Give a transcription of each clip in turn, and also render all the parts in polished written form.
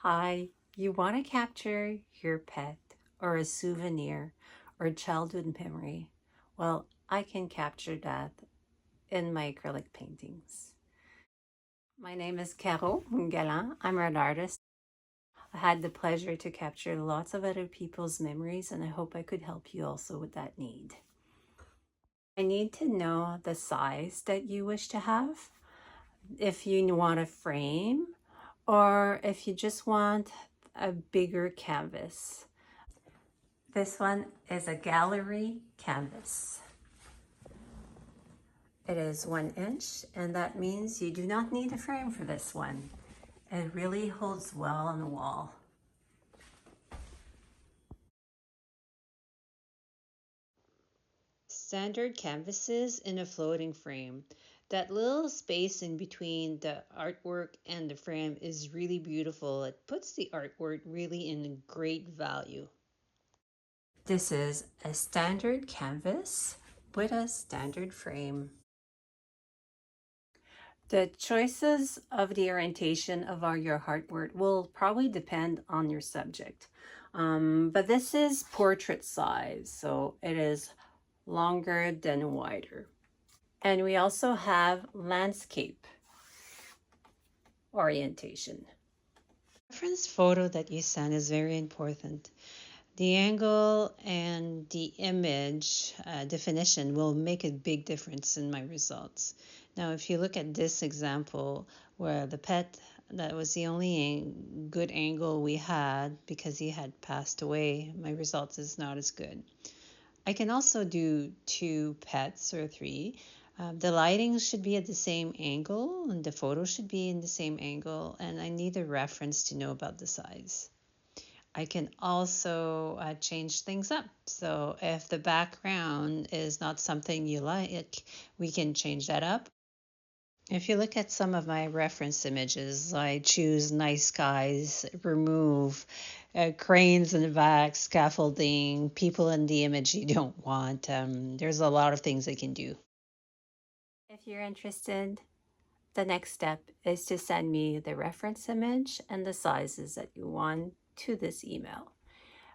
Hi, you want to capture your pet or a souvenir or a childhood memory? Well, I can capture that in my acrylic paintings. My name is Caro Galan. I'm an artist. I had the pleasure to capture lots of other people's memories, and I hope I could help you also with that need. I need to know the size that you wish to have, if you want a frame, or if you just want a bigger canvas. This one is a gallery canvas. It is 1 inch, and that means you do not need a frame for this one. It really holds well on the wall. Standard canvases in a floating frame. That little space in between the artwork and the frame is really beautiful. It puts the artwork really in great value. This is a standard canvas with a standard frame. The choices of the orientation of your artwork will probably depend on your subject. But this is portrait size, so it is longer than wider. And we also have landscape orientation. The reference photo that you send is very important. The angle and the image definition will make a big difference in my results. Now, if you look at this example where the pet, that was the only good angle we had because he had passed away, my results is not as good. I can also do 2 pets or 3. The lighting should be at the same angle and the photo should be in the same angle, and I need a reference to know about the size. I can also change things up. So if the background is not something you like, we can change that up. If you look at some of my reference images, I choose night skies, remove cranes in the back, scaffolding, people in the image you don't want. There's a lot of things I can do. If you're interested, the next step is to send me the reference image and the sizes that you want to this email.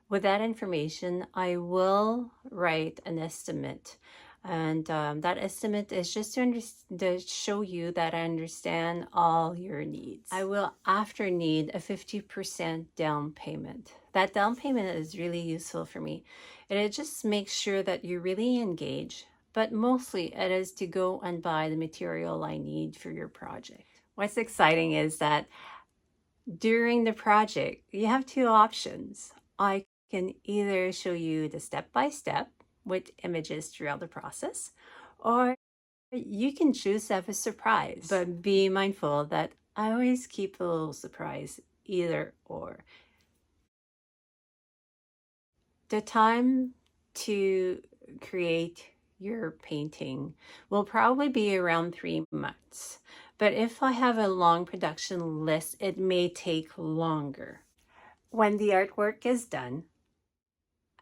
With that information, I will write an estimate. And that estimate is just to show you that I understand all your needs. I will after need a 50% down payment. That down payment is really useful for me. It just makes sure that you really engage, but mostly it is to go and buy the material I need for your project. What's exciting is that during the project, you have 2 options. I can either show you the step-by-step with images throughout the process, or you can choose to have a surprise. But be mindful that I always keep a little surprise, either or. The time to create your painting will probably be around 3 months. But if I have a long production list, it may take longer. When the artwork is done,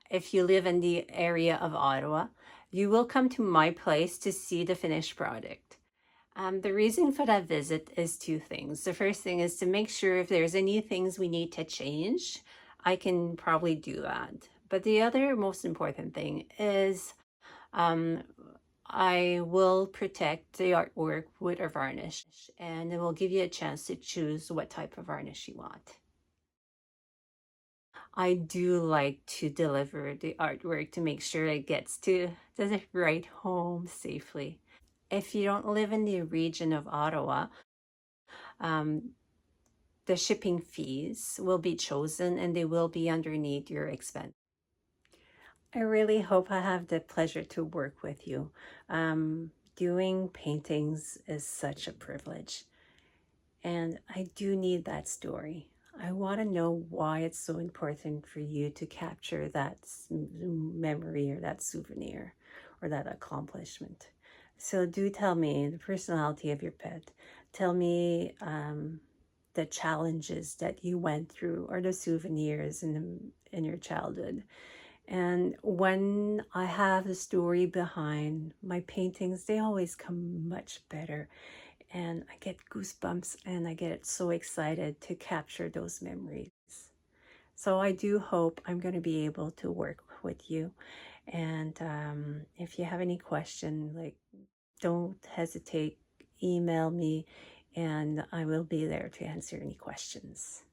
if you live in the area of Ottawa, you will come to my place to see the finished product. The reason for that visit is 2 things. The first thing is to make sure if there's any things we need to change, I can probably do that. But the other most important thing is I will protect the artwork with a varnish, and it will give you a chance to choose what type of varnish you want. I do like to deliver the artwork to make sure it gets to the right home safely. If you don't live in the region of Ottawa, the shipping fees will be chosen and they will be underneath your expense. I really hope I have the pleasure to work with you. Doing paintings is such a privilege, and I do need that story. I want to know why it's so important for you to capture that memory or that souvenir or that accomplishment. So do tell me the personality of your pet. Tell me the challenges that you went through or the souvenirs in your childhood. And when I have the story behind my paintings, they always come much better. and I get goosebumps and I get so excited to capture those memories. So I do hope I'm going to be able to work with you. And if you have any question, like, don't hesitate, email me, and I will be there to answer any questions.